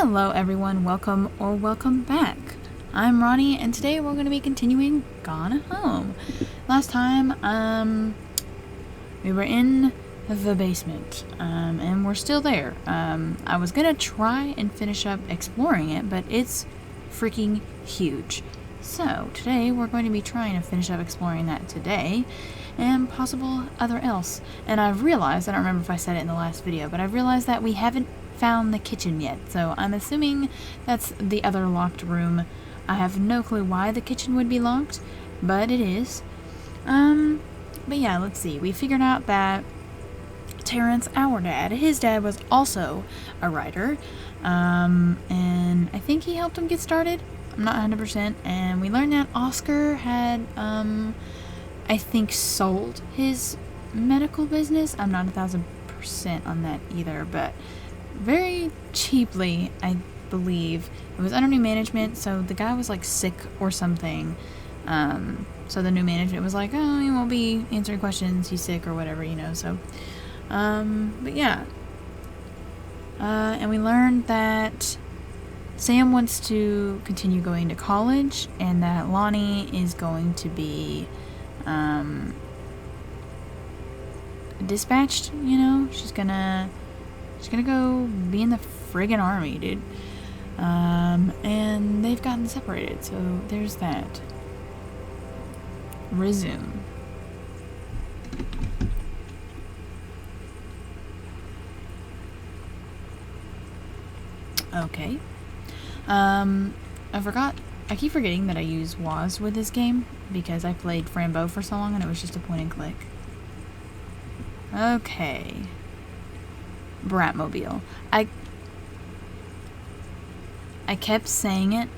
Hello everyone, welcome or welcome back. I'm Ronnie and today we're going to be continuing Gone Home. Last time, we were in the basement, and we're still there. I was going to try and finish up exploring it, but it's freaking huge. So today we're going to be trying to finish up exploring that today and possible other else. And I've realized, I don't remember if I said it in the last video, but I've realized that we haven't found the kitchen yet, so I'm assuming that's the other locked room. I have no clue why the kitchen would be locked, but it is. But yeah, let's see. We figured out that Terrence, our dad, his dad was also a writer, and I think he helped him get started. I'm not 100%, and we learned that Oscar had, I think, sold his medical business. I'm not 1,000% on that either, but very cheaply, I believe. It was under new management, so the guy was like sick or something. So the new management was like, oh, he won't be answering questions, he's sick or whatever, you know, so. But yeah. And we learned that Sam wants to continue going to college and that Lonnie is going to be, dispatched, you know? She's gonna go be in the friggin' army, dude. And they've gotten separated, so there's that. Resume. Okay. I keep forgetting that I use WAS with this game because I played Frambo for so long and it was just a point and click. Okay. Bratmobile. I kept saying it.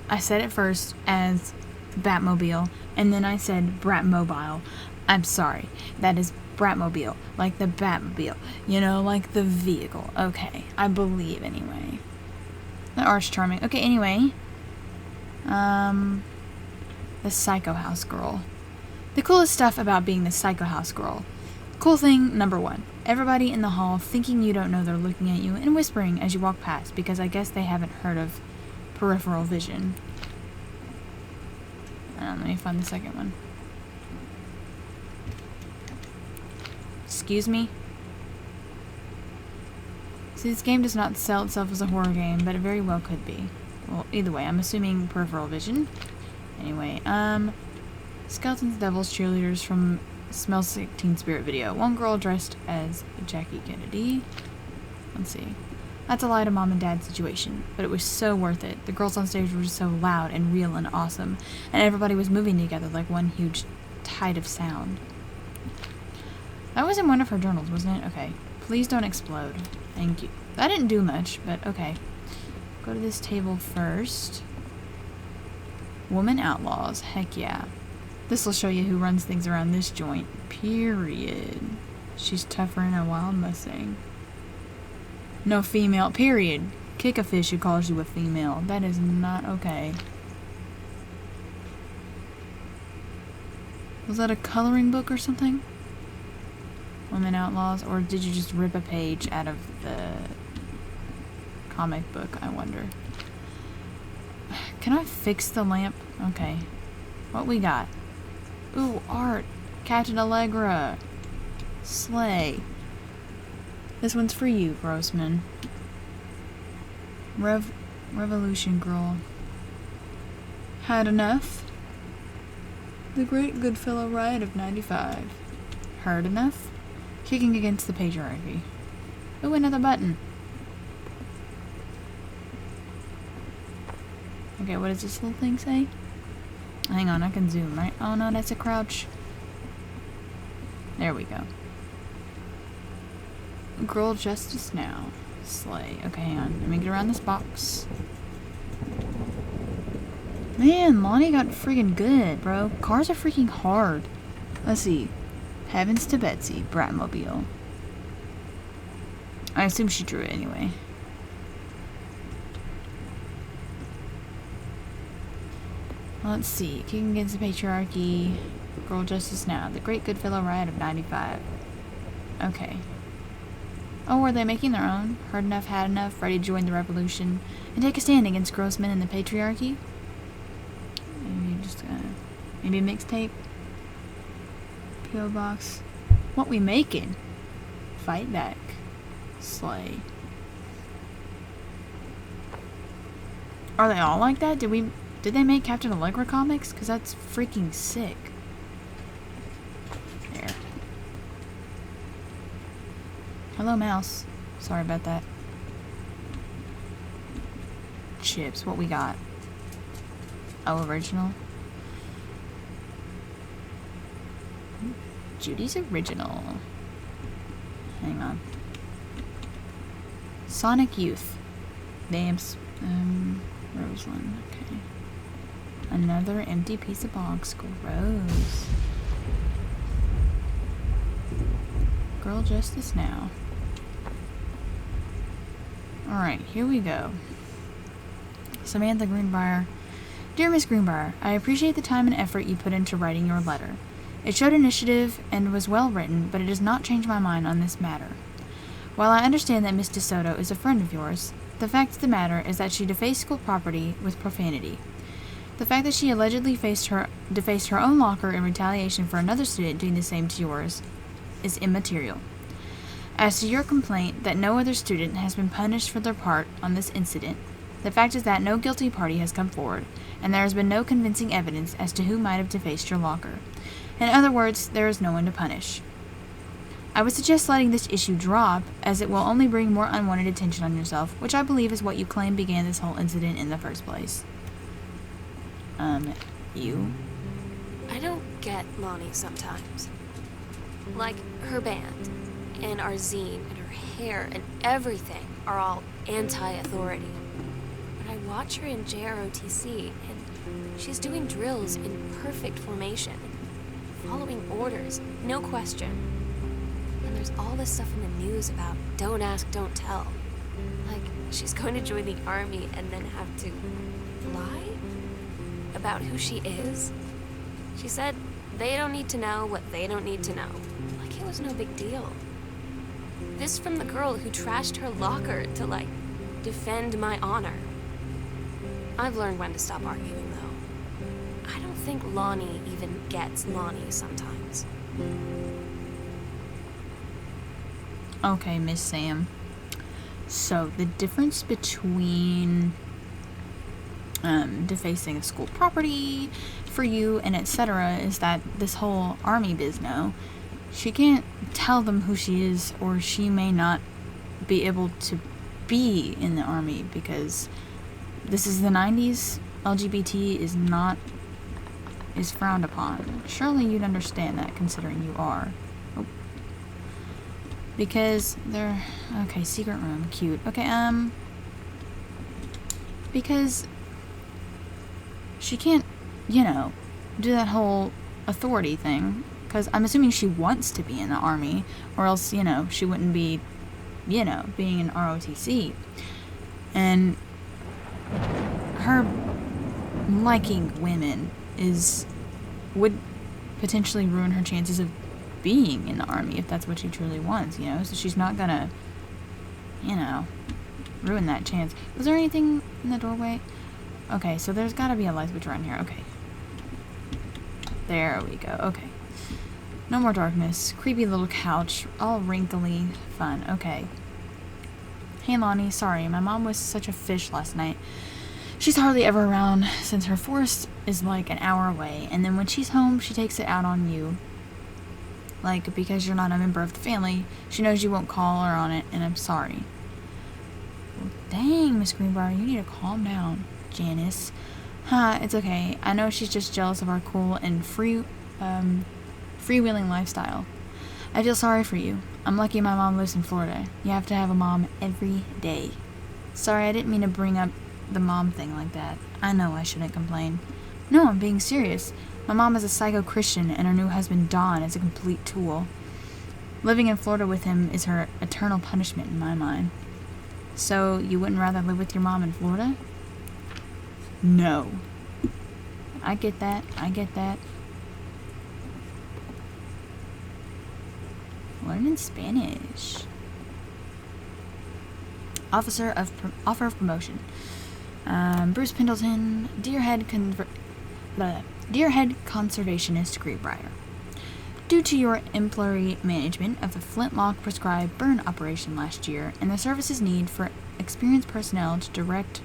I said it first as Batmobile, and then I said Bratmobile. I'm sorry. That is Bratmobile. Like the Batmobile. You know, like the vehicle. Okay. I believe, anyway. The Arch Charming. Okay, anyway. The Psycho House Girl. The coolest stuff about being the Psycho House Girl. Cool thing number 1. Everybody in the hall thinking you don't know they're looking at you and whispering as you walk past because I guess they haven't heard of peripheral vision. Let me find the second one. Excuse me? See, this game does not sell itself as a horror game, but it very well could be. Well, either way, I'm assuming peripheral vision. Anyway, Skeletons, Devils, Cheerleaders from Smells Like Teen Spirit video. One girl dressed as Jackie Kennedy. Let's see. That's a lie to mom and dad situation, but it was so worth it. The girls on stage were just so loud and real and awesome, and everybody was moving together like one huge tide of sound. That was in one of her journals, wasn't it? Okay. Please don't explode. Thank you. That didn't do much, but okay. Go to this table first. Woman Outlaws. Heck yeah. This will show you who runs things around this joint. Period. She's tougher than a wild Mustang. No female. Period. Kick a fish who calls you a female. That is not okay. Was that a coloring book or something? Women Outlaws? Or did you just rip a page out of the comic book, I wonder? Can I fix the lamp? Okay. What we got? Ooh, art. Captain Allegra. Slay. This one's for you, Grossman. Revolution Girl. Had enough? The Great Goodfellow Riot of 95. Heard enough? Kicking against the patriarchy. Ooh, another button. Okay, what does this little thing say? Hang on, I can zoom, right? Oh no, that's a crouch. There we go. Girl Justice Now. Slay. Okay, hang on. Let me get around this box. Man, Lonnie got freaking good, bro. Cars are freaking hard. Let's see. Heavens to Betsy. Bratmobile. I assume she drew it anyway. Let's see. Kicking Against the Patriarchy. Girl Justice Now. The Great Goodfellow Riot of 95. Okay. Oh, are they making their own? Heard enough, had enough, ready to join the revolution and take a stand against gross men and the patriarchy? Maybe just maybe a mixtape? P.O. box. What we making? Fight back. Slay. Are they all like that? Did they make Captain Allegra comics? Because that's freaking sick. There. Hello, mouse. Sorry about that. Chips. What we got? Oh, original. Judy's original. Hang on. Sonic Youth. Names. Roseland. Okay. Another empty piece of box. Gross. Girl Justice Now. Alright, here we go. Samantha Greenbrier. Dear Miss Greenbrier, I appreciate the time and effort you put into writing your letter. It showed initiative and was well written, but it does not change my mind on this matter. While I understand that Miss DeSoto is a friend of yours, the fact of the matter is that she defaced school property with profanity. The fact that she allegedly defaced her own locker in retaliation for another student doing the same to yours is immaterial. As to your complaint that no other student has been punished for their part on this incident, the fact is that no guilty party has come forward, and there has been no convincing evidence as to who might have defaced your locker. In other words, there is no one to punish. I would suggest letting this issue drop, as it will only bring more unwanted attention on yourself, which I believe is what you claim began this whole incident in the first place. You? I don't get Lonnie sometimes. Like, her band, and our zine, and her hair, and everything are all anti-authority. But I watch her in JROTC, and she's doing drills in perfect formation, following orders, no question. And there's all this stuff in the news about don't ask, don't tell. Like, she's going to join the army and then have to lie about who she is. She said they don't need to know what they don't need to know. Like it was no big deal. This from the girl who trashed her locker to, like, defend my honor. I've learned when to stop arguing, though. I don't think Lonnie even gets Lonnie sometimes. Okay, Miss Sam. So, the difference between defacing of school property for you and etc. is that this whole army bizno, she can't tell them who she is, or she may not be able to be in the army because this is the 90s. LGBT is frowned upon. Surely you'd understand that, considering you are. Oh. Because they're... Okay, secret room. Cute. Okay, because she can't, you know, do that whole authority thing. Because I'm assuming she wants to be in the army, or else, you know, she wouldn't be, you know, being in ROTC. And her liking women would potentially ruin her chances of being in the army if that's what she truly wants, you know? So she's not gonna, you know, ruin that chance. Was there anything in the doorway? Okay, so there's gotta be a light switch around here. Okay. There we go. Okay. No more darkness. Creepy little couch. All wrinkly. Fun. Okay. Hey, Lonnie. Sorry, my mom was such a fish last night. She's hardly ever around since her forest is like an hour away. And then when she's home, she takes it out on you. Like, because you're not a member of the family, she knows you won't call her on it, and I'm sorry. Well, dang, Miss Greenbrier, you need to calm down, Janice. It's okay. I know she's just jealous of our cool and freewheeling lifestyle. I feel sorry for you. I'm lucky my mom lives in Florida. You have to have a mom every day. Sorry, I didn't mean to bring up the mom thing like that. I know I shouldn't complain. No, I'm being serious. My mom is a psycho-Christian, and her new husband, Don, is a complete tool. Living in Florida with him is her eternal punishment in my mind. So, you wouldn't rather live with your mom in Florida? No. I get that. I get that. Learning Spanish. offer of promotion. Bruce Pendleton, Deer Head Conservationist Greenbrier. Due to your employee management of the Flintlock prescribed burn operation last year and the service's need for experienced personnel to direct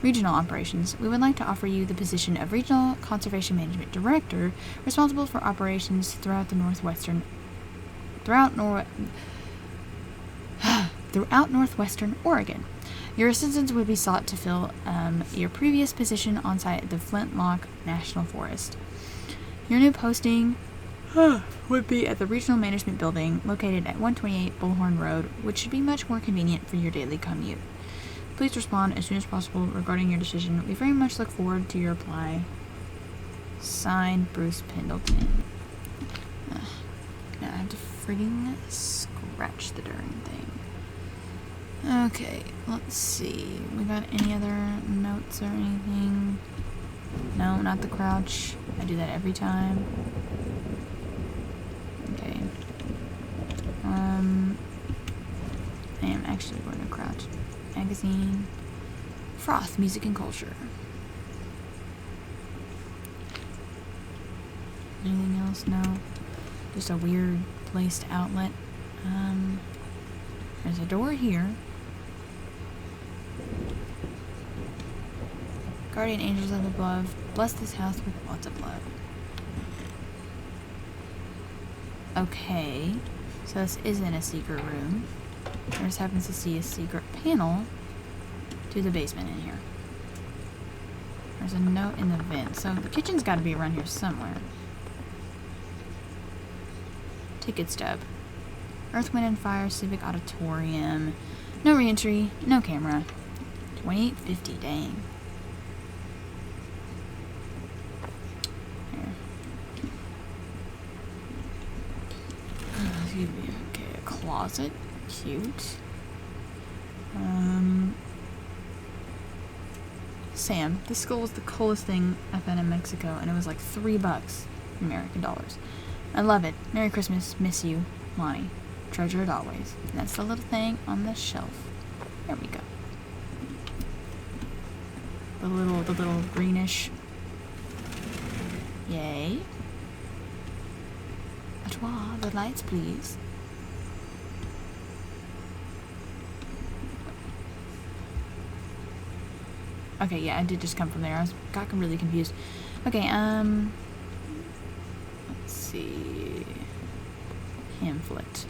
regional operations, we would like to offer you the position of Regional Conservation Management Director, responsible for operations throughout northwestern Oregon. Your assistance would be sought to fill your previous position on site at the Flintlock National Forest. Your new posting would be at the Regional Management Building located at 128 Bullhorn Road, which should be much more convenient for your daily commute. Please respond as soon as possible regarding your decision. We very much look forward to your reply. Signed, Bruce Pendleton. Now I have to frigging scratch the darn thing. Okay, let's see. We got any other notes or anything? No, not the crouch. I do that every time. Okay. I am actually going to crouch. Magazine. Froth, Music and Culture. Anything else? No. Just a weird placed outlet. There's a door here. Guardian angels of above, bless this house with lots of love. Okay, so this isn't a secret room. There just happens to see a secret panel to the basement in here. There's a note in the vent, so the kitchen's got to be around here somewhere. Ticket stub. Earth, Wind, and Fire Civic Auditorium. No reentry, no camera. $28.50, dang. Here. Excuse me. Okay, a closet. Cute. Sam, this skull was the coolest thing I found in Mexico, and it was like $3 American dollars. I love it. Merry Christmas. Miss you, Lonnie. Treasure it always. And that's the little thing on the shelf. There we go. The little greenish. Yay. Artois, the lights, please. Okay, yeah, I did just come from there. Got really confused. Okay, let's see. Pamphlet.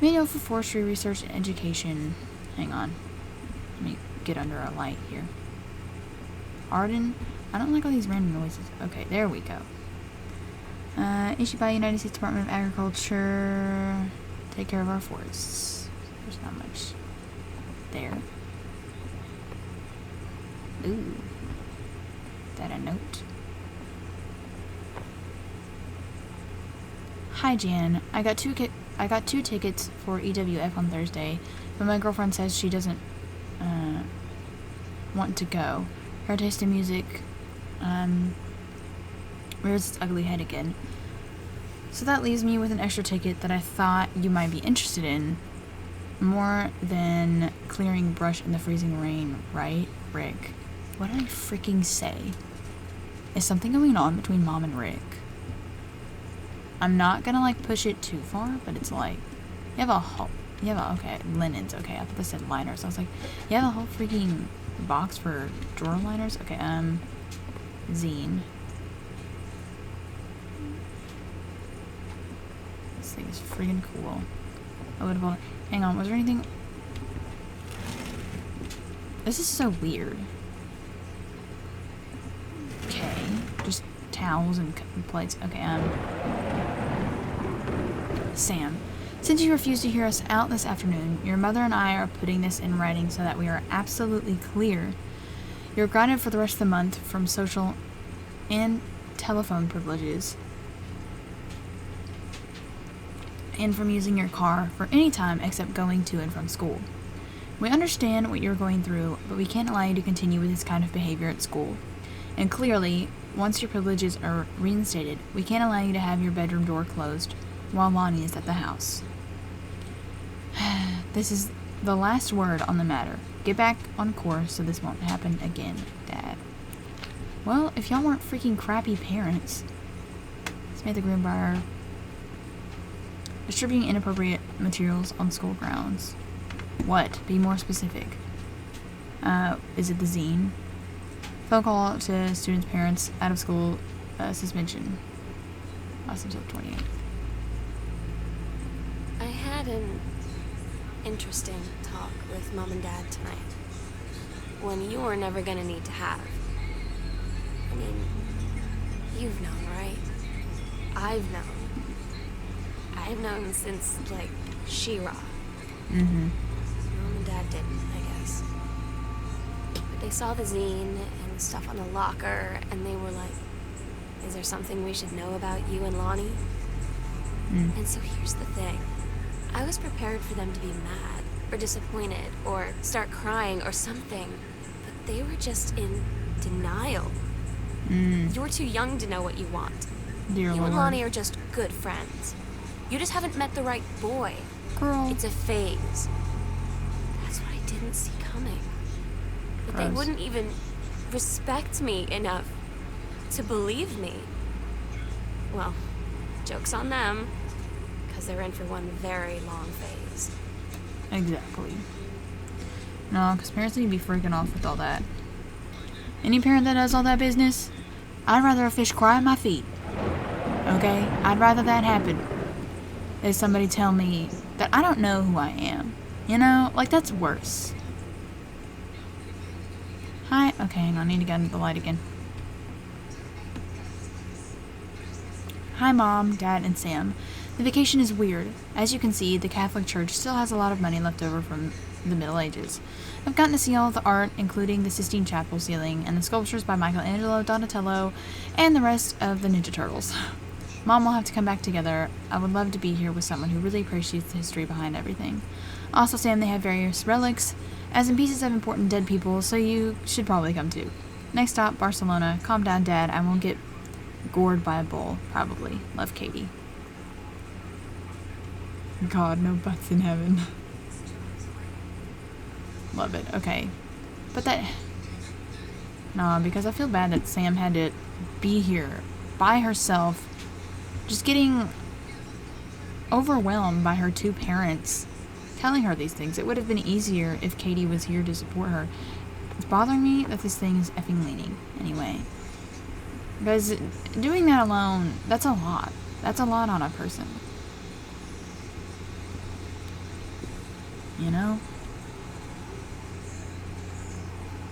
Manual for Forestry Research and Education. Hang on. Let me get under a light here. Arden. I don't like all these random noises. Okay, there we go. Issued by United States Department of Agriculture. Take care of our forests. There's not much there. Ooh. Is that a note? Hi, Jan. I got two tickets for EWF on Thursday, but my girlfriend says she doesn't want to go. Her taste in music rears its ugly head again. So that leaves me with an extra ticket that I thought you might be interested in. More than clearing brush in the freezing rain, right, Rick? What did I freaking say? Is something going on between Mom and Rick? I'm not gonna like push it too far, but it's like okay, linens, okay, I thought they said liners. I was like, you have a whole freaking box for drawer liners? Okay, Zine. This thing is freaking cool. I would have, hang on, was there anything? This is so weird. Okay, just towels and plates. Okay, Sam, since you refused to hear us out this afternoon, your mother and I are putting this in writing so that we are absolutely clear. You're grounded for the rest of the month from social and telephone privileges, and from using your car for any time except going to and from school. We understand what you're going through, but we can't allow you to continue with this kind of behavior at school. And clearly, once your privileges are reinstated, we can't allow you to have your bedroom door closed while Lonnie is at the house. This is the last word on the matter. Get back on course so this won't happen again, Dad. Well, if y'all weren't freaking crappy parents. Samantha Greenbrier. Distributing inappropriate materials on school grounds. What? Be more specific. Is it the Zine? Phone call to students' parents out of school suspension. Last until 28th. I had an interesting talk with Mom and Dad tonight. One you were never gonna need to have. I mean, you've known, right? I've known. I've known since, like, She-Ra. Mm-hmm. Mom and Dad didn't, I guess. But they saw the zine and stuff on the locker, and they were like, is there something we should know about you and Lonnie? Mm. And so here's the thing. I was prepared for them to be mad, or disappointed, or start crying, or something. But they were just in denial. You're too young to know what you want. Dear You Lord. and Lonnie are just good friends. You just haven't met the right boy. Girl. It's a phase. That's what I didn't see coming. But they Gross. wouldn't even respect me enough to believe me. Well, joke's on them, because they're in for one very long phase. Exactly. No, because parents need to be freaking off with all that. Any parent that does all that business, I'd rather a fish cry at my feet. Okay? I'd rather that happen than somebody tell me that I don't know who I am. You know? Like, that's worse. Hi. Okay, hang on. I need to get into the light again. Hi, Mom, Dad, and Sam. The vacation is weird. As you can see, the Catholic Church still has a lot of money left over from the Middle Ages. I've gotten to see all of the art, including the Sistine Chapel ceiling and the sculptures by Michelangelo, Donatello, and the rest of the Ninja Turtles. Mom will have to come back together. I would love to be here with someone who really appreciates the history behind everything. Also, Sam, they have various relics, as in pieces of important dead people, so you should probably come too. Next stop, Barcelona. Calm down, Dad. I won't get gored by a bull, probably. Love, Katie. God, no butts in heaven. Love it. Okay. But that... No, because I feel bad that Sam had to be here by herself, just getting overwhelmed by her two parents telling her these things. It would have been easier if Katie was here to support her. It's bothering me that this thing is effing leaning. Anyway. Because doing that alone, that's a lot. That's a lot on a person. You know?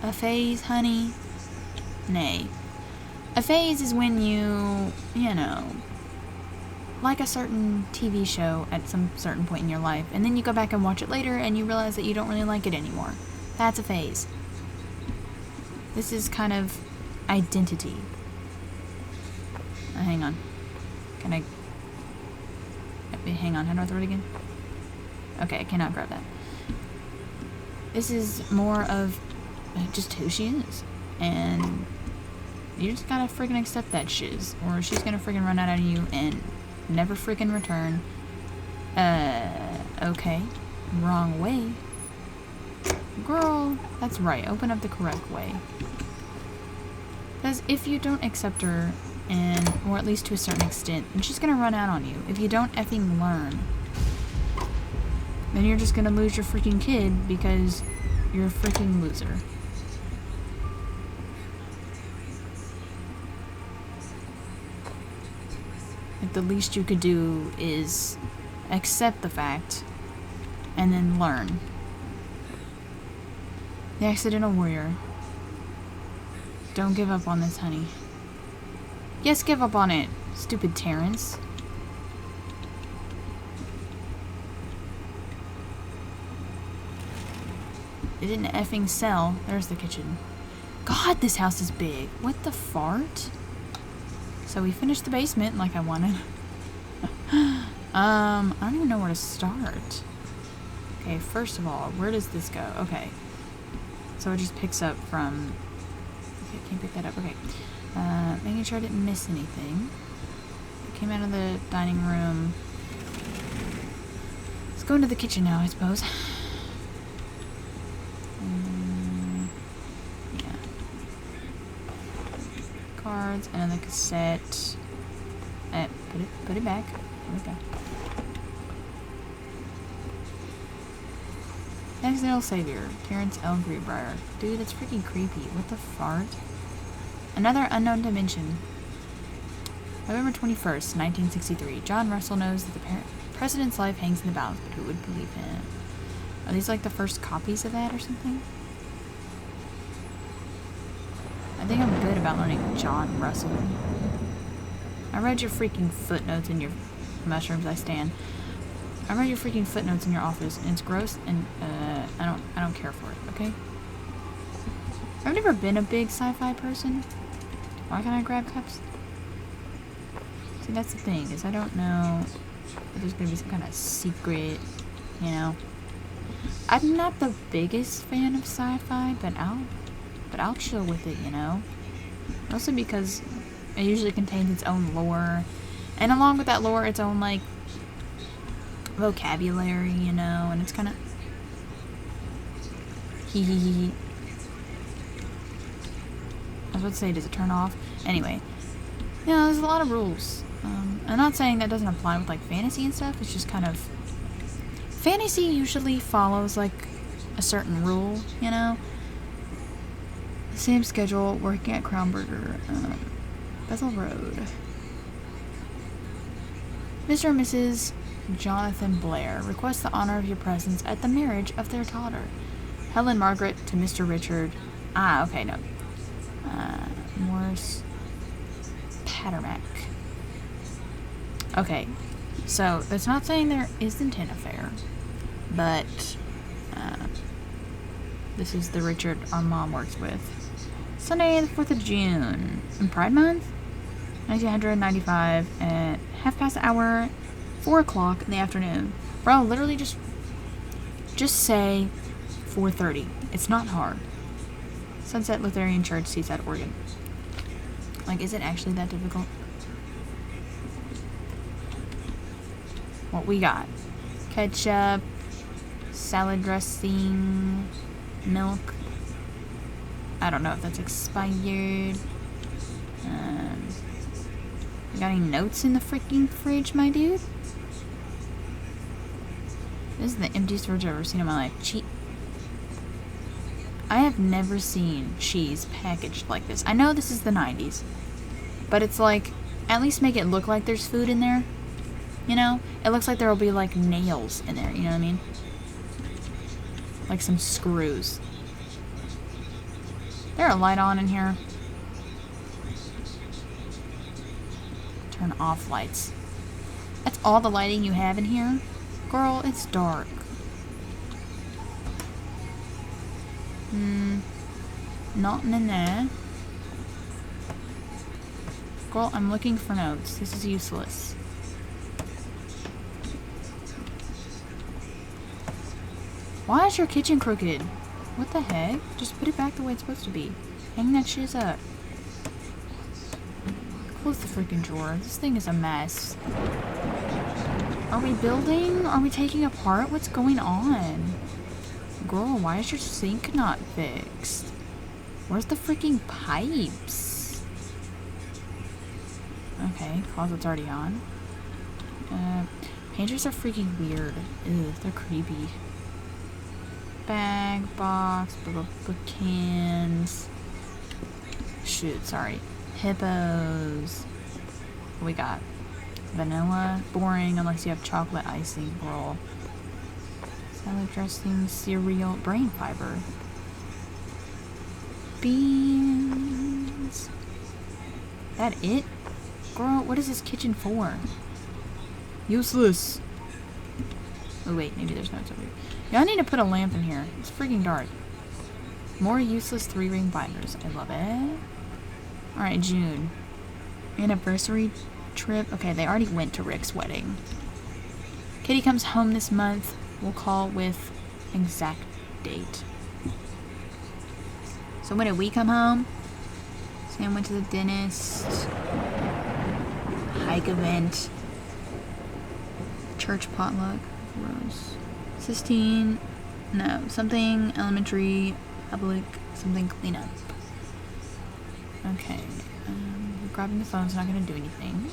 A phase, honey? Nay. A phase is when you know, like a certain TV show at some certain point in your life, and then you go back and watch it later and you realize that you don't really like it anymore. That's a phase. This is kind of identity. Hang on. Can I... Hang on, how do I throw it again? Okay, I cannot grab that. This is more of just who she is. And you just gotta freaking accept that shiz, or she's gonna freaking run out on you and never freaking return. Okay. Wrong way. Girl, that's right. Open up the correct way. Because if you don't accept her, or at least to a certain extent, then she's gonna run out on you. If you don't effing learn, then you're just gonna lose your freaking kid because you're a freaking loser. Like, the least you could do is accept the fact and then learn. The accidental warrior. Don't give up on this, honey. Yes, give up on it, stupid Terrence. It didn't effing sell. There's the kitchen. God, this house is big. What the fart? So we finished the basement like I wanted. I don't even know where to start. Okay, first of all, where does this go? Okay. So it just picks up from... Okay, can't pick that up. Okay. Making sure I didn't miss anything. It came out of the dining room. Let's go into the kitchen now, I suppose. cards, and then the cassette. Put it back. There we go. Accidental Savior, Terrence L. Greenbrier. Dude, that's freaking creepy. What the fart? Another Unknown Dimension. November 21st, 1963. John Russell knows that the president's life hangs in the balance, but who would believe him? Are these like the first copies of that or something? I think I'm good about learning John Russell. I read your freaking footnotes in your mushrooms. I stand. I read your freaking footnotes in your office, and it's gross, and I don't care for it. Okay. I've never been a big sci-fi person. Why can't I grab cups? See, that's the thing, is I don't know if there's gonna be some kind of secret, you know. I'm not the biggest fan of sci-fi, but I'll chill with it, you know. Mostly because it usually contains its own lore, and along with that lore, its own like vocabulary, you know, and it's kind of hee hee hee. I was about to say, does it turn off? Anyway, yeah, there's a lot of rules. I'm not saying that doesn't apply with like fantasy and stuff. It's just kind of fantasy usually follows like a certain rule, you know. Same schedule, working at Crownburger, Bethel Road. Mr. and Mrs. Jonathan Blair request the honor of your presence at the marriage of their daughter, Helen Margaret, to Mr. Richard. Ah, okay, no. Morris Pattermack. Okay, so that's not saying there isn't an affair, but this is the Richard our mom works with. Sunday the 4th of June, in Pride Month, 1995, at 1/2 4 o'clock in the afternoon. Bro, literally just say 4:30. It's not hard. Sunset Lutheran Church, Seaside, Oregon. Like, is it actually that difficult? What we got? Ketchup, salad dressing, milk. I don't know if that's expired. You got any notes in the freaking fridge, my dude? This is the emptiest fridge I've ever seen in my life. I have never seen cheese packaged like this. I know this is the 90s, but it's like, at least make it look like there's food in there. You know? It looks like there will be like nails in there, you know what I mean? Like some screws. Is there a light on in here? Turn off lights. That's all the lighting you have in here? Girl, it's dark. Nothing in there. Girl, I'm looking for notes. This is useless. Why is your kitchen crooked? What the heck? Just put it back the way it's supposed to be. Hang that shit up. Close the freaking drawer. This thing is a mess. Are we building? Are we taking apart? What's going on? Girl, why is your sink not fixed? Where's the freaking pipes? Okay, closet's already on. Painters are freaking weird. Ew, they're creepy. Bag, box, cans. Shoot, sorry. Hippos. What we got? Vanilla. Boring unless you have chocolate icing. Roll. Salad dressing, cereal, brain fiber. Beans. That it? Girl, what is this kitchen for? Useless. Oh wait, maybe there's notes over here. Yeah, I need to put a lamp in here. It's freaking dark. More useless 3-ring binders. I love it. Alright, June. Anniversary trip. Okay, they already went to Rick's wedding. Kitty comes home this month. We'll call with exact date. So when did we come home? Sam went to the dentist. Hike event. Church potluck. Rose. Sistine. No. Something elementary. Public. Something cleanup. Okay. Grabbing the phone's not going to do anything.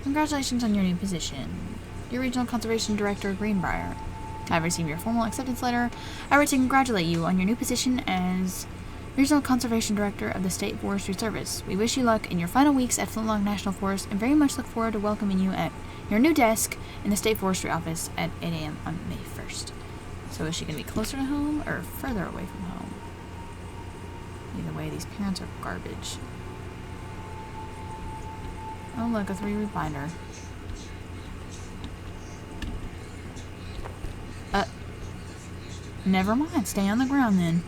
Congratulations on your new position. Your Regional Conservation Director, Greenbrier. I've received your formal acceptance letter. I would like to congratulate you on your new position as Regional Conservation Director of the State Forestry Service. We wish you luck in your final weeks at Flintlock National Forest and very much look forward to welcoming you at your new desk in the State Forestry Office at 8 a.m. on May 1st. So is she going to be closer to home or further away from home? Either way, these parents are garbage. Oh look, a 3-week binder. Never mind. Stay on the ground then.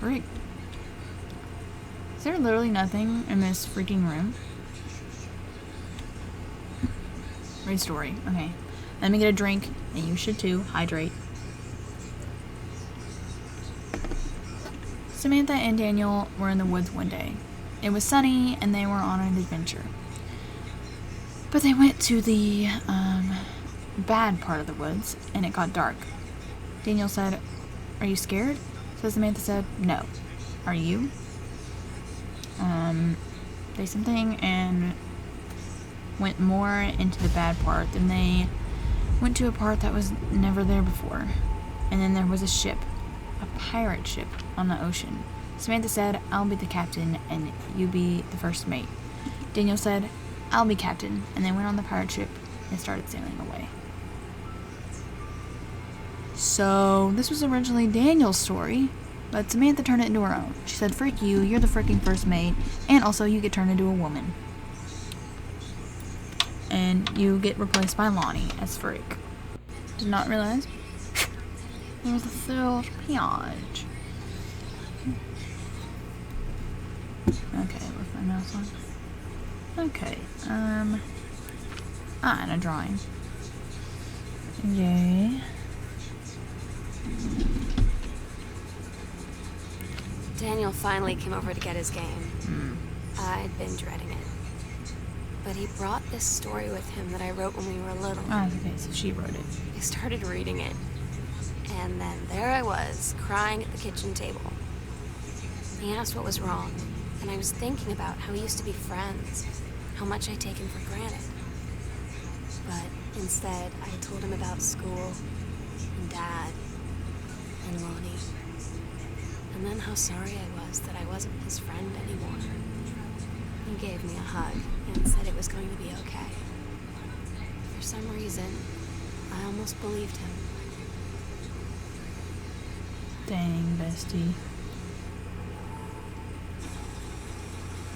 Freak. Is there literally nothing in this freaking room? Read story. Okay. Let me get a drink, and you should too. Hydrate. Samantha and Daniel were in the woods one day. It was sunny, and they were on an adventure. But they went to the, bad part of the woods, and it got dark. Daniel said, "Are you scared?" So Samantha said, "No. Are you?" They something and went more into the bad part. Then they went to a part that was never there before. And then there was a ship, a pirate ship on the ocean. Samantha said, "I'll be the captain and you be the first mate." Daniel said, "I'll be captain," and they went on the pirate ship and started sailing away. So, this was originally Daniel's story, but Samantha turned it into her own. She said, "Freak you, you're the freaking first mate, and also you get turned into a woman. And you get replaced by Lonnie as Freak." Did not realize there was a third page. Okay, where's my mouse on? Okay, and a drawing. Yay. Daniel finally came over to get his game. I'd been dreading it. But he brought this story with him that I wrote when we were little. Oh, okay, so she wrote it. I started reading it. And then there I was, crying at the kitchen table. He asked what was wrong, and I was thinking about how we used to be friends, how much I'd taken for granted. But instead, I told him about school, and Dad, and Lonnie. And then how sorry I was that I wasn't his friend anymore. He gave me a hug and said it was going to be okay. For some reason, I almost believed him. Dang, bestie.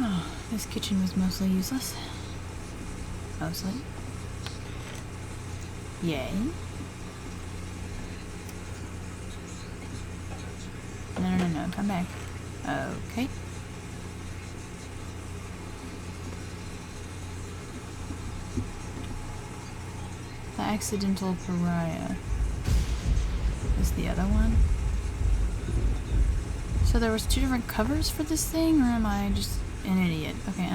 Oh, this kitchen was mostly useless. Mostly. Yay. No, come back. Okay. The accidental pariah is the other one. So there was 2 different covers for this thing, or am I just an idiot? Okay,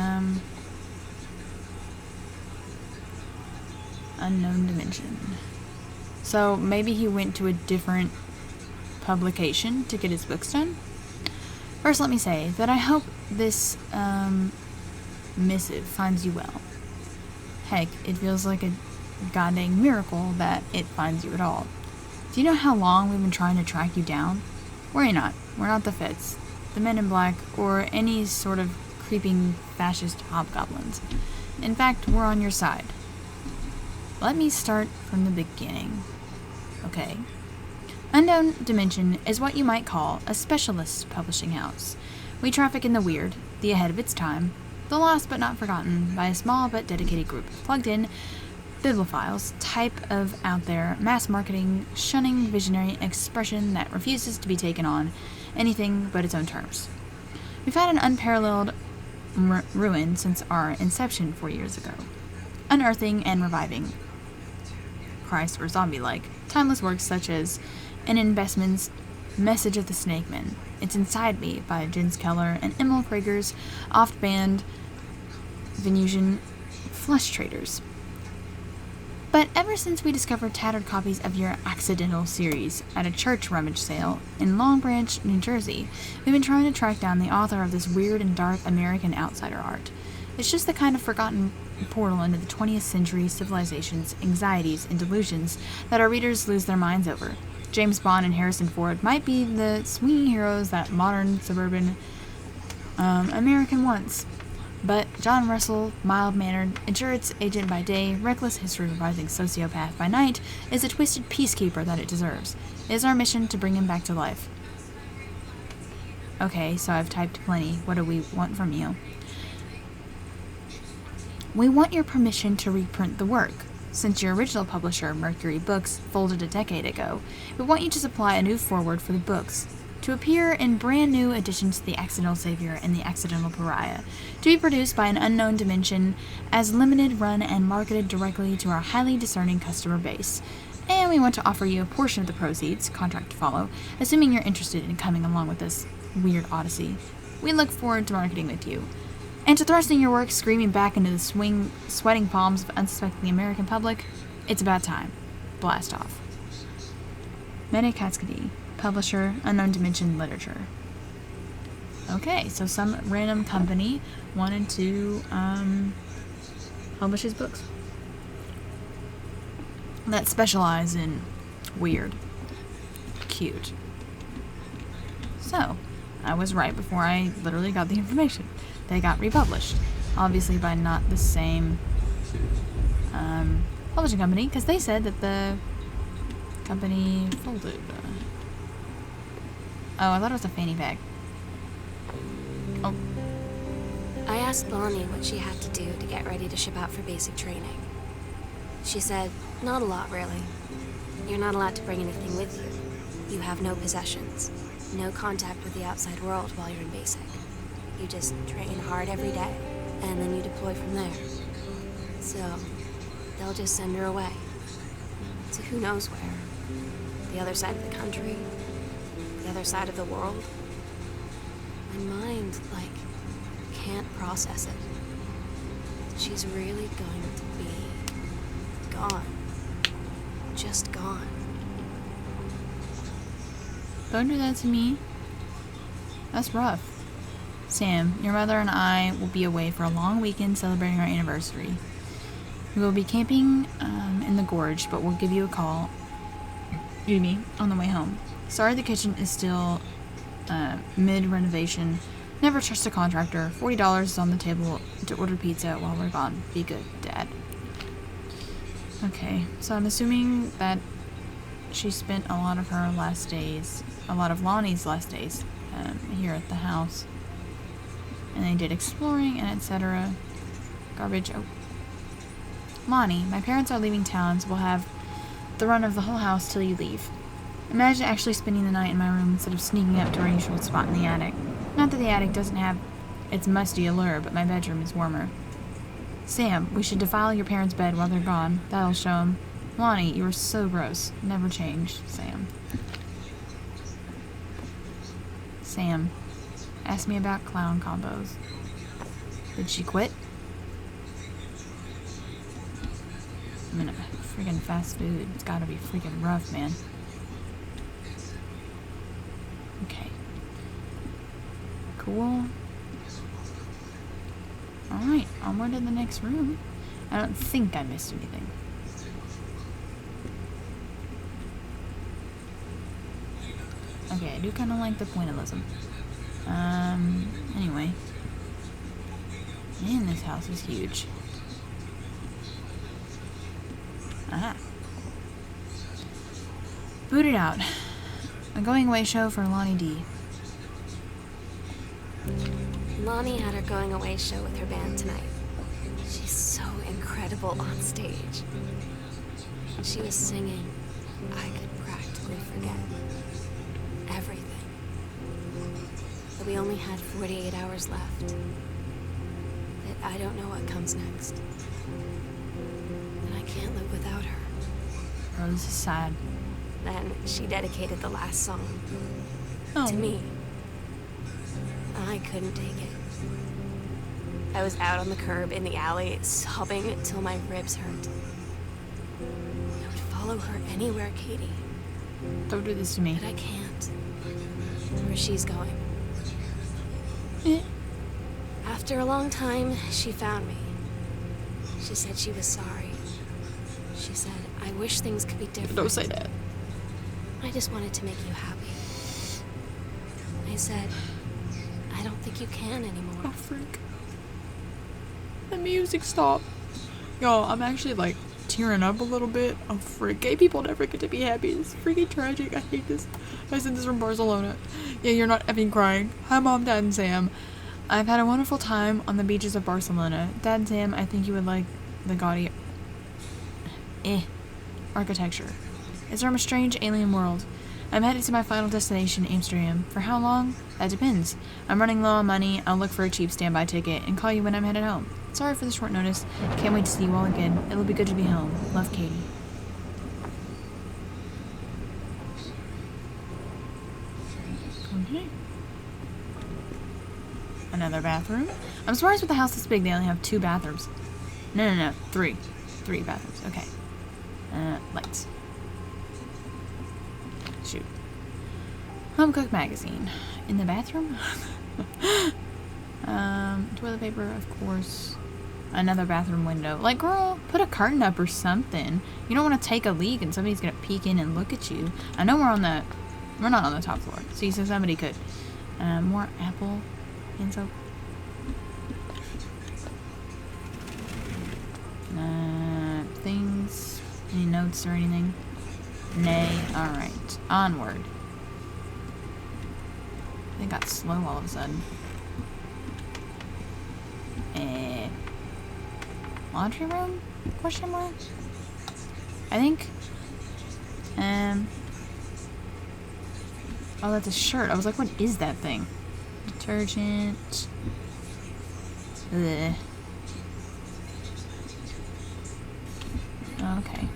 unknown dimension. So maybe he went to a different publication to get his books done. First, let me say that I hope this missive finds you well. Heck, it feels like a goddamn miracle that it finds you at all. Do you know how long we've been trying to track you down? Worry not. We're not the Feds, the Men in Black, or any sort of creeping fascist hobgoblins. In fact, we're on your side. Let me start from the beginning. Okay. Unknown Dimension is what you might call a specialist publishing house. We traffic in the weird, the ahead of its time, the lost but not forgotten by a small but dedicated group of plugged-in bibliophiles, type of out-there, mass-marketing, shunning visionary expression that refuses to be taken on anything but its own terms. We've had an unparalleled ruin since our inception 4 years ago, unearthing and reviving Christ or zombie-like timeless works such as An Investment's Message of the Snakeman, It's Inside Me by Jens Keller, and Emil Krager's oft-banned Venusian Flesh Traders. But ever since we discovered tattered copies of your Accidental series at a church rummage sale in Long Branch, New Jersey, we've been trying to track down the author of this weird and dark American outsider art. It's just the kind of forgotten portal into the 20th century civilization's anxieties and delusions that our readers lose their minds over. James Bond and Harrison Ford might be the swinging heroes that modern suburban American wants. But John Russell, mild-mannered, insurance agent by day, reckless history-revising sociopath by night, is the twisted peacekeeper that it deserves. It is our mission to bring him back to life. Okay, so I've typed plenty. What do we want from you? We want your permission to reprint the work. Since your original publisher, Mercury Books, folded a decade ago, we want you to supply a new foreword for the books, to appear in brand new editions to The Accidental Savior and The Accidental Pariah, to be produced by an unknown dimension as limited run and marketed directly to our highly discerning customer base. And we want to offer you a portion of the proceeds, contract to follow, assuming you're interested in coming along with this weird odyssey. We look forward to marketing with you. And to thrusting your work screaming back into the sweating palms of unsuspecting American public, it's about time. Blast off. Mene Katskadi, publisher, Unknown Dimension Literature. Okay, so some random company wanted to publish his books that specialize in weird. Cute. So, I was right before I literally got the information. They got republished. Obviously by not the same publishing company, because they said that the company folded. Oh, I thought it was a fanny pack. Oh. I asked Lonnie what she had to do to get ready to ship out for basic training. She said, not a lot, really. You're not allowed to bring anything with you. You have no possessions, no contact with the outside world while you're in basic. You just train hard every day, and then you deploy from there. So, they'll just send her away. To who knows where. The other side of the country. The other side of the world. My mind, can't process it. She's really going to be gone. Just gone. Don't do that to me. That's rough. Sam, your mother and I will be away for a long weekend celebrating our anniversary. We will be camping in the gorge, but we'll give you a call, on the way home. Sorry the kitchen is still mid-renovation. Never trust a contractor. $40 is on the table to order pizza while we're gone. Be good, Dad. Okay, so I'm assuming that she spent a lot of Lonnie's last days here at the house. And they did exploring and etc. Garbage. Oh. Lonnie, my parents are leaving town, so we'll have the run of the whole house till you leave. Imagine actually spending the night in my room instead of sneaking up to our usual spot in the attic. Not that the attic doesn't have its musty allure, but my bedroom is warmer. Sam, we should defile your parents' bed while they're gone. That'll show them. Lonnie, you are so gross. Never change, Sam. Sam, ask me about clown combos. Did she quit? I mean, freaking fast food. It's gotta be freaking rough, man. Okay. Cool. Alright, onward to the next room. I don't think I missed anything. Okay, I do kind of like the pointillism. Anyway. Man, this house is huge. Aha. Boot it out. A going away show for Lonnie D. Lonnie had her going away show with her band tonight. She's so incredible on stage. She was singing, I could practically forget everything. But we only had 48 hours left. That I don't know what comes next. And I can't live without her. Oh, this is sad. Then she dedicated the last song to me. I couldn't take it. I was out on the curb in the alley, sobbing till my ribs hurt. follow her anywhere, Katie. Don't do this to me. But I can't. Where she's going. After a long time, she found me. She said she was sorry. She said, I wish things could be different. Don't say that. I just wanted to make you happy. I said, I don't think you can anymore. Oh, freak. The music stopped. Y'all, I'm actually like tearing up a little bit. Oh, freak. Gay people never get to be happy. It's freaking tragic. I hate this. I sent this from Barcelona. Yeah, you're not effing crying. Hi, Mom, Dad, and Sam. I've had a wonderful time on the beaches of Barcelona. Dad and Sam, I think you would like the gaudy architecture. It's from a strange alien world. I'm headed to my final destination, Amsterdam. For how long? That depends. I'm running low on money. I'll look for a cheap standby ticket and call you when I'm headed home. Sorry for the short notice. Can't wait to see you all again. It'll be good to be home. Love, Katie. Okay. Another bathroom. I'm surprised with the house this big they only have 2 bathrooms. No. 3. 3 bathrooms. Okay. Lights. Shoot. Home Cook magazine. In the bathroom? Toilet paper, of course. Another bathroom window. Like, girl, put a curtain up or something. You don't want to take a leak and somebody's gonna peek in and look at you. I know we're not on the top floor. See, so somebody could. More apple hand soap. Things. Any notes or anything? Nay. Alright. Onward. They got slow all of a sudden. Laundry room? Question mark? I think. Oh, that's a shirt. I was like, what is that thing? Detergent. Ugh. Okay.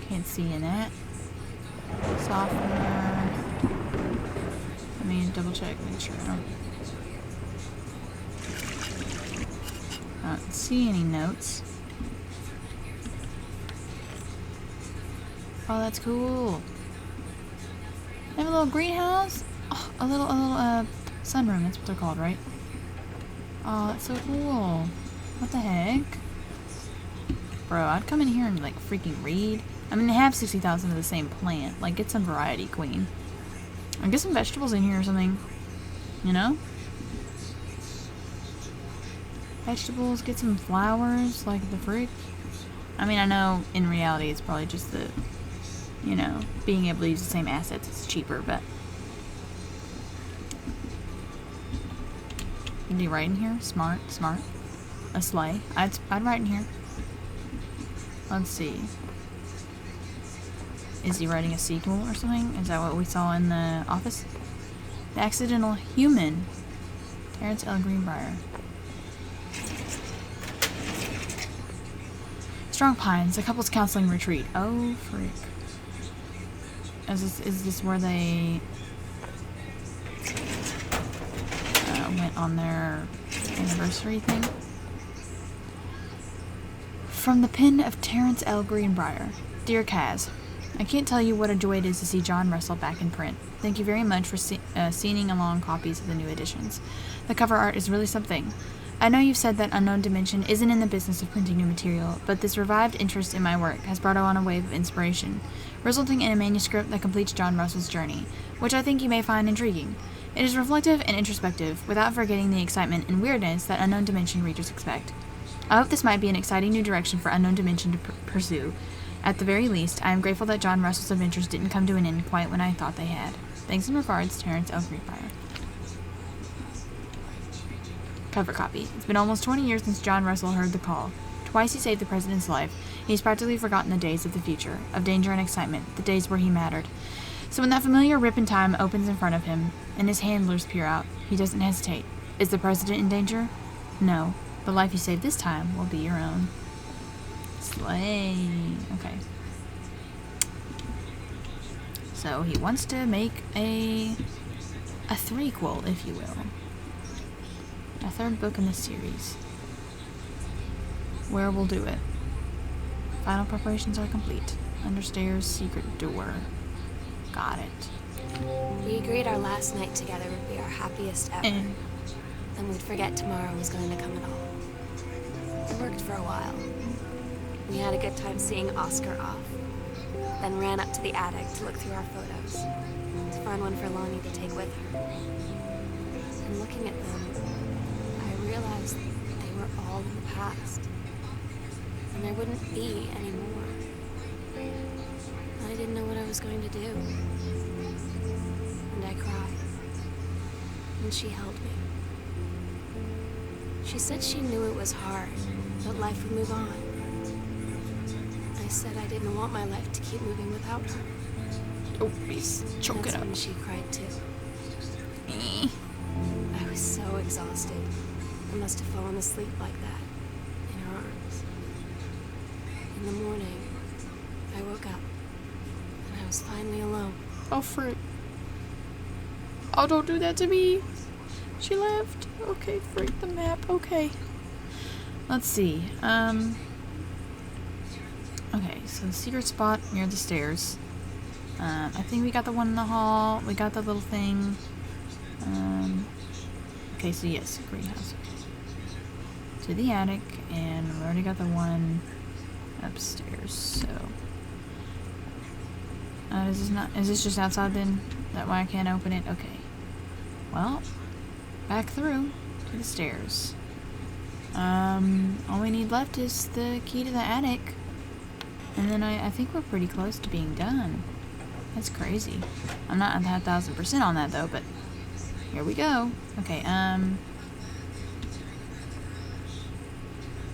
Can't see in that. Softener. Let me double check, make sure I don't see any notes. Oh, that's cool. They have a little greenhouse. Oh, a little sunroom. That's what they're called, right? Oh, that's so cool. What the heck? Bro, I'd come in here and like freaking read. I mean, they have 60,000 of the same plant. Like, get some variety, queen. And get some vegetables in here or something. You know? Vegetables, get some flowers, like the freak. I mean, I know in reality it's probably just the, you know, being able to use the same assets is cheaper, but. Did he write in here? Smart. A sleigh. I'd write in here. Let's see. Is he writing a sequel or something? Is that what we saw in the office? The Accidental Human. Terrence L. Greenbrier. Strong Pines, a couple's counseling retreat. Oh, freak. Is this where they went on their anniversary thing? From the pen of Terrence L. Greenbrier. Dear Kaz, I can't tell you what a joy it is to see John Russell back in print. Thank you very much for scening along copies of the new editions. The cover art is really something. I know you've said that Unknown Dimension isn't in the business of printing new material, but this revived interest in my work has brought on a wave of inspiration, resulting in a manuscript that completes John Russell's journey, which I think you may find intriguing. It is reflective and introspective, without forgetting the excitement and weirdness that Unknown Dimension readers expect. I hope this might be an exciting new direction for Unknown Dimension to pursue. At the very least, I am grateful that John Russell's adventures didn't come to an end quite when I thought they had. Thanks and regards, Terrence L. Greenbrier. Cover copy. It's been almost 20 years since John Russell heard the call. Twice he saved the president's life. He's practically forgotten the days of the future, of danger and excitement, the days where he mattered. So when that familiar rip in time opens in front of him, and his handlers peer out, he doesn't hesitate. Is the president in danger? No. The life you save this time will be your own. Slay. Okay. So he wants to make a threequel, if you will. A third book in the series. where we'll do it. Final preparations are complete. Understairs, secret door. Got it. We agreed our last night together would be our happiest ever. And we'd forget tomorrow was going to come at all. It worked for a while. We had a good time seeing Oscar off. Then ran up to the attic to look through our photos, to find one for Lonnie to take with her. And looking at them, I realized they were all in the past. And there wouldn't be any more. I didn't know what I was going to do. And I cried. And she held me. She said she knew it was hard, but life would move on. I said I didn't want my life to keep moving without her. Oh, please, choke it up. That's when she cried too. I was so exhausted. I must have fallen asleep like that, in her arms. In the morning, I woke up, and I was finally alone. Oh, frick. Oh, don't do that to me. She left. Okay, frick the map. Okay. Let's see. Okay, so the secret spot near the stairs. I think we got the one in the hall. We got the little thing. Okay, so yes, greenhouse. To the attic, and we already got the one upstairs, so. Is this just outside then? That why I can't open it? Okay. Well, back through to the stairs. All we need left is the key to the attic. And then I think we're pretty close to being done. That's crazy. I'm not 1,000% on that though, but here we go. Okay,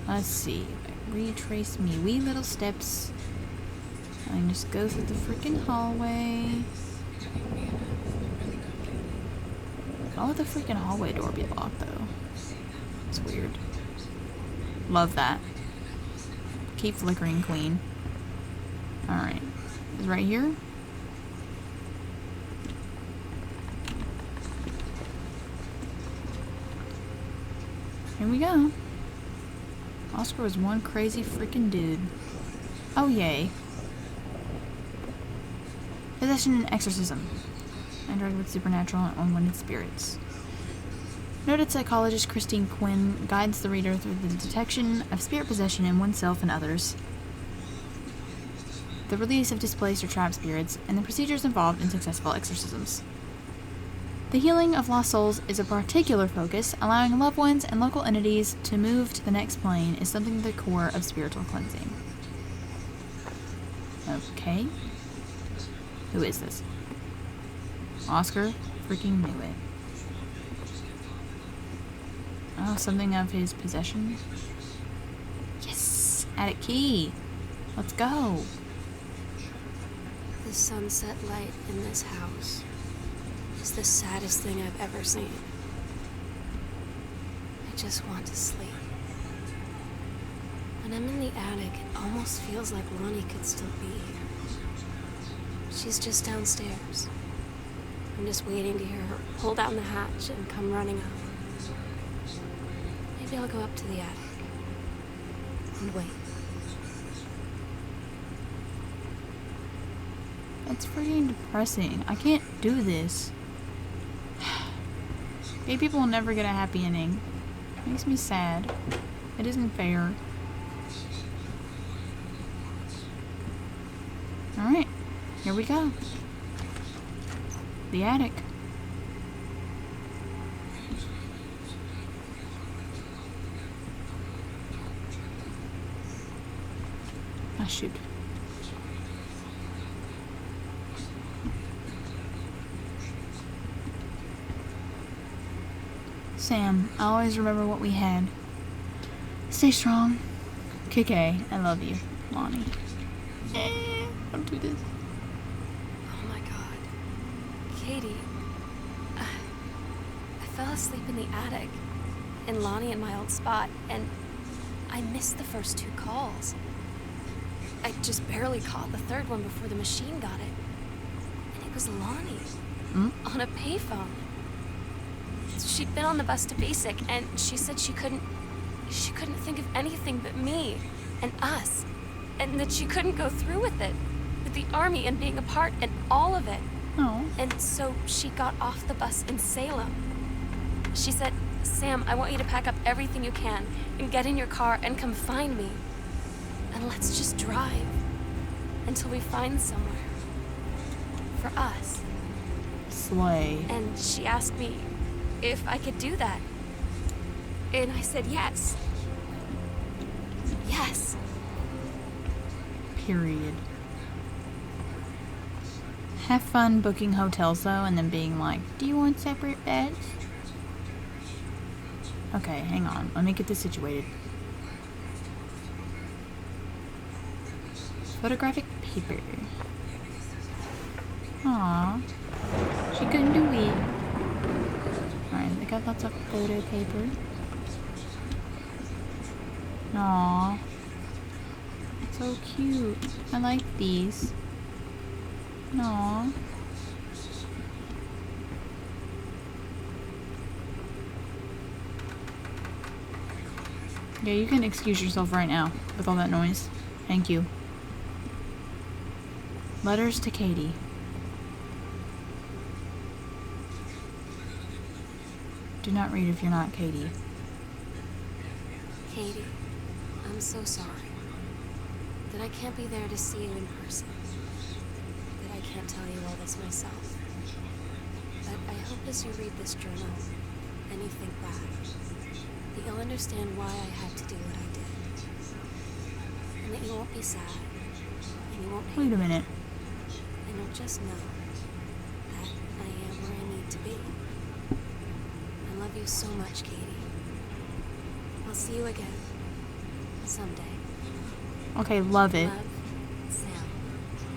let's see. Retrace me wee little steps. I can just go through the freaking hallway. Why would the freaking hallway door be locked though? It's weird. Love that. Keep flickering, queen. Alright. Is right here? Here we go. Oscar was one crazy freaking dude. Oh, yay. Possession and exorcism. Android with supernatural and unwanted spirits. Noted psychologist Christine Quinn guides the reader through the detection of spirit possession in oneself and others, the release of displaced or trapped spirits, and the procedures involved in successful exorcisms. The healing of lost souls is a particular focus. Allowing loved ones and local entities to move to the next plane is something at the core of spiritual cleansing. Okay. Who is this? Oscar freaking knew it. Oh, something of his possession? Yes! Attic key! Let's go! The sunset light in this house is the saddest thing I've ever seen. I just want to sleep. When I'm in the attic, it almost feels like Lonnie could still be here. She's just downstairs. I'm just waiting to hear her pull down the hatch and come running up. Maybe I'll go up to the attic and wait. That's freaking depressing. I can't do this. Gay people will never get a happy ending. It makes me sad. It isn't fair. Alright, here we go. The attic. Ah, shoot. Sam, I always remember what we had. Stay strong. Kick A. I love you, Lonnie. Don't do this. Oh my god. Katie. I fell asleep in the attic, in Lonnie in my old spot, and I missed the first 2 calls. I just barely caught the 3rd one before the machine got it. And it was Lonnie. On a payphone. She'd been on the bus to Basic, and she said she couldn't she couldn't think of anything but me and us, and that she couldn't go through with it, with the army and being a part and all of it. Oh. And so she got off the bus in Salem. She said, "Sam, I want you to pack up everything you can and get in your car and come find me. And let's just drive until we find somewhere for us." Slay. And she asked me if I could do that. And I said yes. Yes. Period. Have fun booking hotels though, and then being like, "Do you want separate beds?" Okay, hang on. Let me get this situated. Photographic paper. Aww. She couldn't do it. Alright, they got lots of photo paper. Aww. So cute. I like these. Aww. Yeah, you can excuse yourself right now with all that noise. Thank you. Letters to Katie. Do not read if you're not Katie. Katie, I'm so sorry that I can't be there to see you in person. That I can't tell you all this myself. But I hope as you read this journal and you think back, that you'll understand why I had to do what I did. And that you won't be sad. And you won't hate Wait a me. minute. And you'll just know that I am where I need to be. I love you so much, Katie. I'll see you again. Someday. Okay, love it. Love, Sam.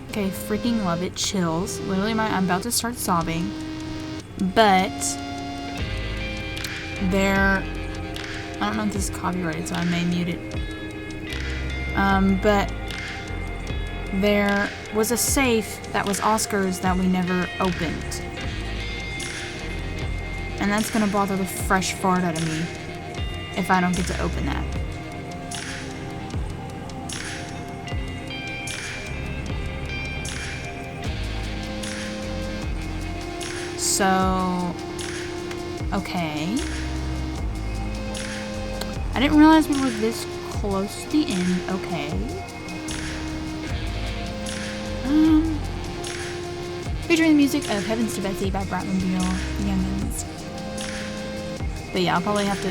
Okay, freaking love it. Chills. Literally, I'm about to start sobbing. But there, I don't know if this is copyrighted, so I may mute it. But there was a safe that was Oscar's that we never opened. And that's gonna bother the fresh fart out of me if I don't get to open that. So, okay. I didn't realize we were this close to the end. Okay. Featuring the music of Heavens to Betsy by Bratman Beal, The Youngins. But yeah, I'll probably have to,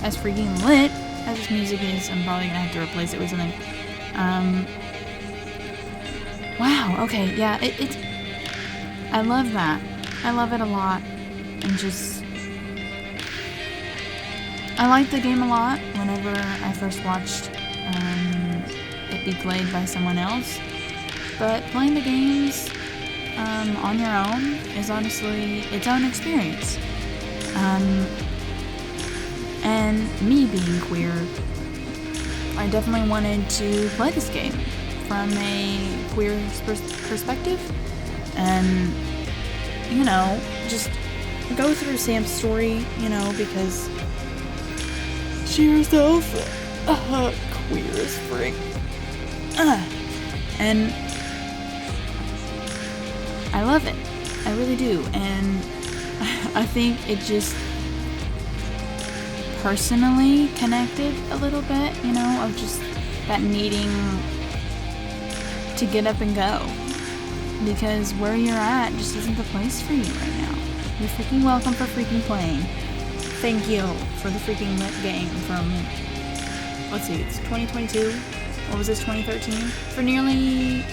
as freaking lit as this music is, I'm probably gonna have to replace it with something. Wow, okay, yeah, it's, I love that. I love it a lot. And just, I liked the game a lot whenever I first watched it be played by someone else. But playing the games on your own is honestly its own experience. And me being queer, I definitely wanted to play this game from a queer perspective. And, you know, just go through Sam's story, you know, because she herself queer as frick. And I love it. I really do. And I think it just personally connected a little bit, you know, of just that needing to get up and go. Because where you're at just isn't the place for you right now. You're freaking welcome for freaking playing. Thank you for the freaking lit game from, let's see, it's 2022. What was this, 2013? For nearly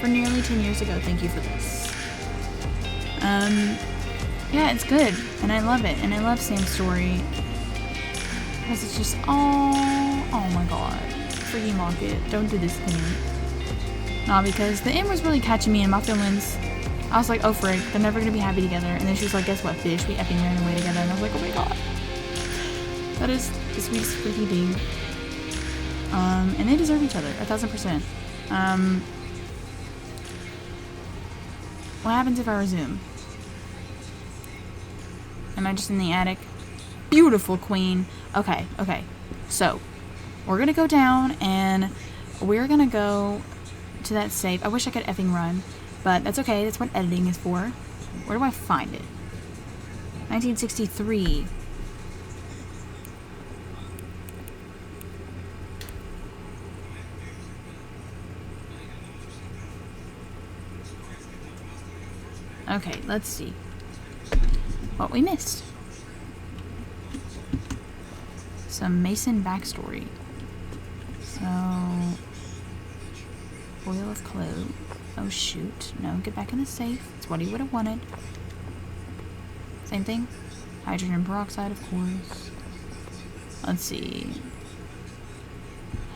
10 years ago. Thank you for this. Yeah, it's good, and I love it, and I love Sam's story because it's just, oh my god, freaking lock it. Don't do this to me. Nah, because the end was really catching me in my feelings. I was like, oh frick, they're never gonna be happy together. And then she was like, guess what, bitch, we effing ran away together. And I was like, oh my god. That is this week's freaky ding. And they deserve each other, 1000%. What happens if I resume? Am I just in the attic? beautiful queen. Okay. So, we're gonna go down and we're gonna go to that safe. I wish I could effing run, but that's okay. That's what editing is for. Where do I find it? 1963. Okay, let's see what we missed. Some Mason backstory. So, foil of clove. Oh shoot. No, get back in the safe. It's what he would have wanted. Same thing. Hydrogen peroxide, of course. Let's see.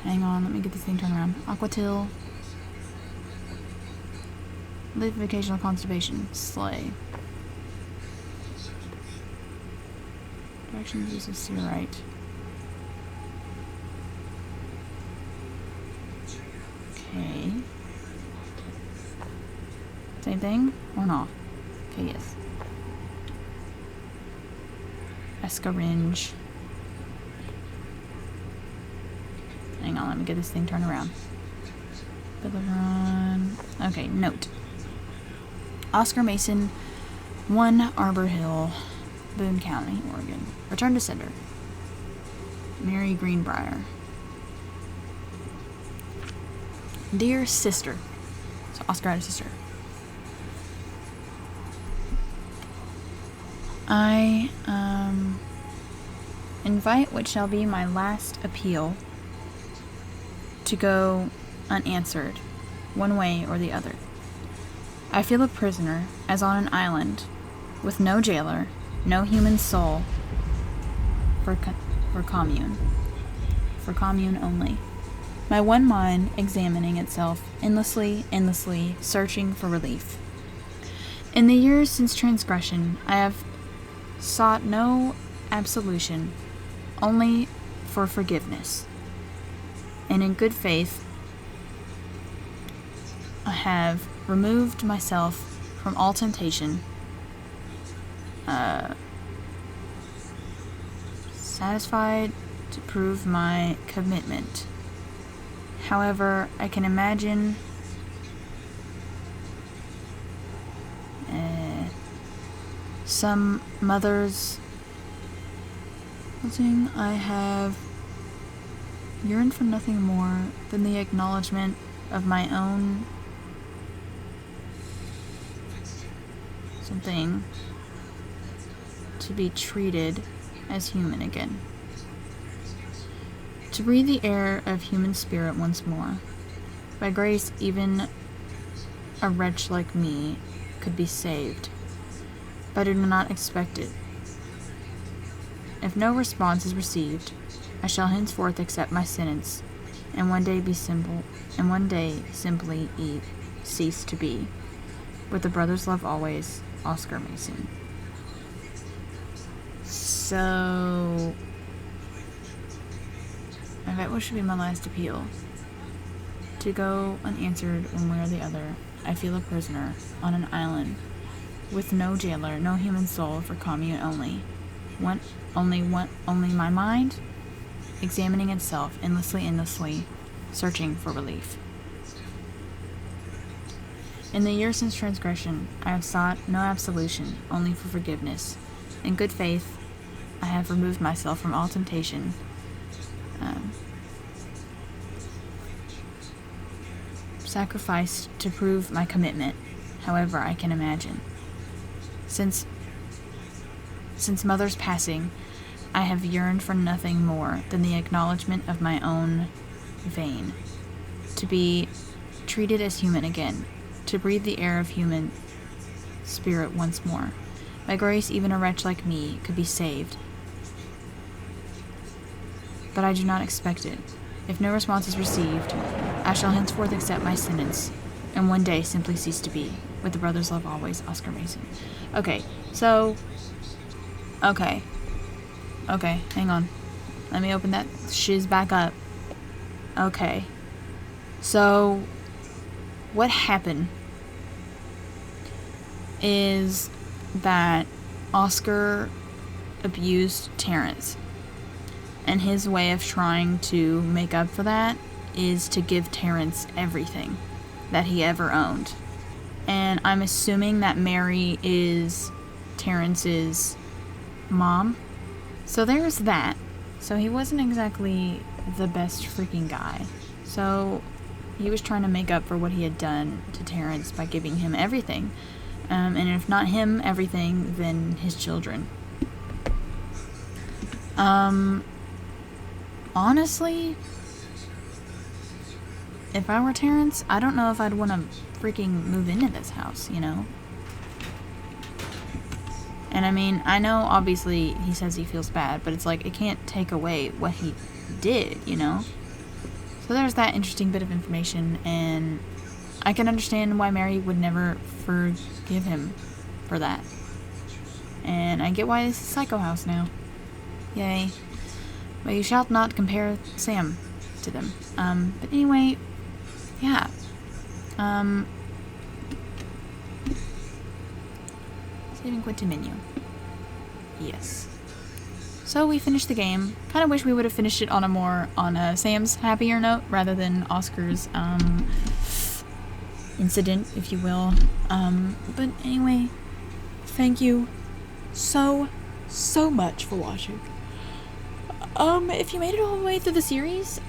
Hang on, let me get this thing turned around. Aquatil. Live constipation. Slay. Directions uses Searite. Okay. Same thing or not? Okay, yes. Escaringe. Hang on, let me get this thing turned around. Run. Okay, note. Oscar Mason, 1 Arbor Hill, Boone County, Oregon. Return to sender. Mary Greenbrier. Dear sister. So Oscar had a sister. I invite what shall be my last appeal to go unanswered, one way or the other. I feel a prisoner, as on an island, with no jailer, no human soul, for commune only. My one mind examining itself, endlessly, searching for relief. In the years since transgression, I have sought no absolution, only for forgiveness. And in good faith, I have removed myself from all temptation, satisfied to prove my commitment. However, I can imagine some mothers saying I have yearned for nothing more than the acknowledgement of my own something, to be treated as human again, to breathe the air of human spirit once more. By grace, even a wretch like me could be saved, but I do not expect it. If no response is received, I shall henceforth accept my sentence, and one day simply cease to be. With the brother's love always, Oscar Mason. So, I bet what should be my last appeal? To go unanswered one way or the other. I feel a prisoner on an island, with no jailer, no human soul, for commune only. Only my mind, examining itself endlessly, searching for relief. In the years since transgression, I have sought no absolution, only for forgiveness. In good faith, I have removed myself from all temptation, sacrificed to prove my commitment, however I can imagine. Since mother's passing, I have yearned for nothing more than the acknowledgement of my own vein, to be treated as human again, to breathe the air of human spirit once more. By grace, even a wretch like me could be saved, but I do not expect it. If no response is received, I shall henceforth accept my sentence, and one day simply cease to be. With the brother's love always, Oscar Mason. Okay, so... Okay, hang on. Let me open that shiz back up. Okay. So, what happened is that Oscar abused Terrence. And his way of trying to make up for that is to give Terrence everything that he ever owned. And I'm assuming that Mary is Terrence's mom. So there's that. So he wasn't exactly the best freaking guy. So he was trying to make up for what he had done to Terrence by giving him everything. And if not him everything, then his children. Honestly, if I were Terrence, I don't know if I'd want to freaking move into this house, you know? And I mean, I know obviously he says he feels bad, but it's like, it can't take away what he did, you know? So there's that interesting bit of information, and I can understand why Mary would never forgive him for that. And I get why this is Psycho House now. Yay. But you shall not compare Sam to them. But anyway, yeah. Saving Quentin menu. Yes. So we finished the game. Kind of wish we would have finished it on Sam's happier note rather than Oscar's incident, if you will. But anyway, thank you so much for watching. If you made it all the way through the series,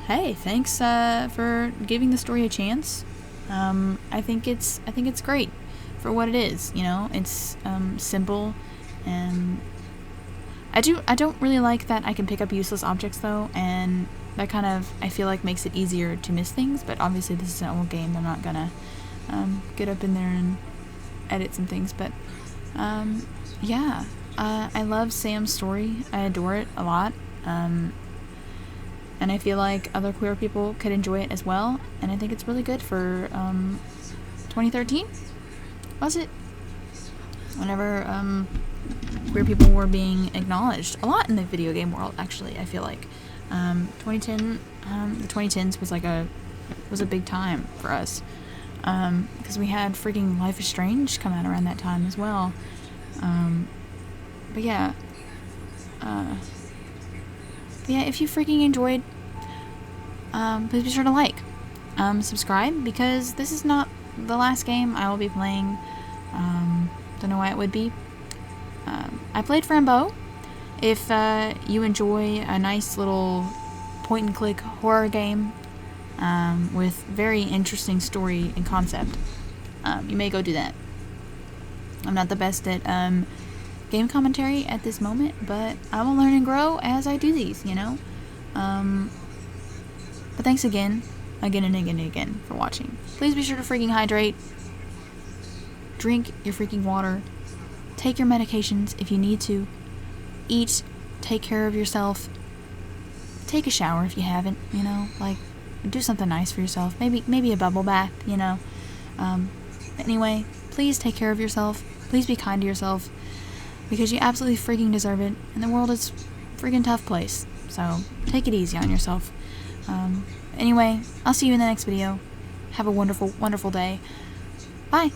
hey, thanks for giving the story a chance. I think it's great for what it is, you know. It's simple, and I don't really like that I can pick up useless objects though, and that kind of, I feel like, makes it easier to miss things. But obviously this is an old game, I'm not gonna get up in there and edit some things. But yeah, I love Sam's story. I adore it a lot, and I feel like other queer people could enjoy it as well. And I think it's really good for 2013, was it? Whenever queer people were being acknowledged a lot in the video game world, actually. I feel like 2010, the 2010s was a big time for us, because we had freaking Life is Strange come out around that time as well. But yeah, if you freaking enjoyed, please be sure to like, subscribe, because this is not the last game I will be playing. Don't know why it would be. I played Frambeau. If you enjoy a nice little point-and-click horror game with very interesting story and concept, you may go do that. I'm not the best at game commentary at this moment, but I will learn and grow as I do these, you know? But thanks again and again for watching. Please be sure to freaking hydrate. Drink your freaking water. Take your medications if you need to. Eat. Take care of yourself. Take a shower if you haven't, you know? Like, do something nice for yourself. Maybe a bubble bath, you know? Anyway, please take care of yourself. Please be kind to yourself, because you absolutely freaking deserve it. And the world is a freaking tough place. So, take it easy on yourself. Anyway, I'll see you in the next video. Have a wonderful, wonderful day. Bye!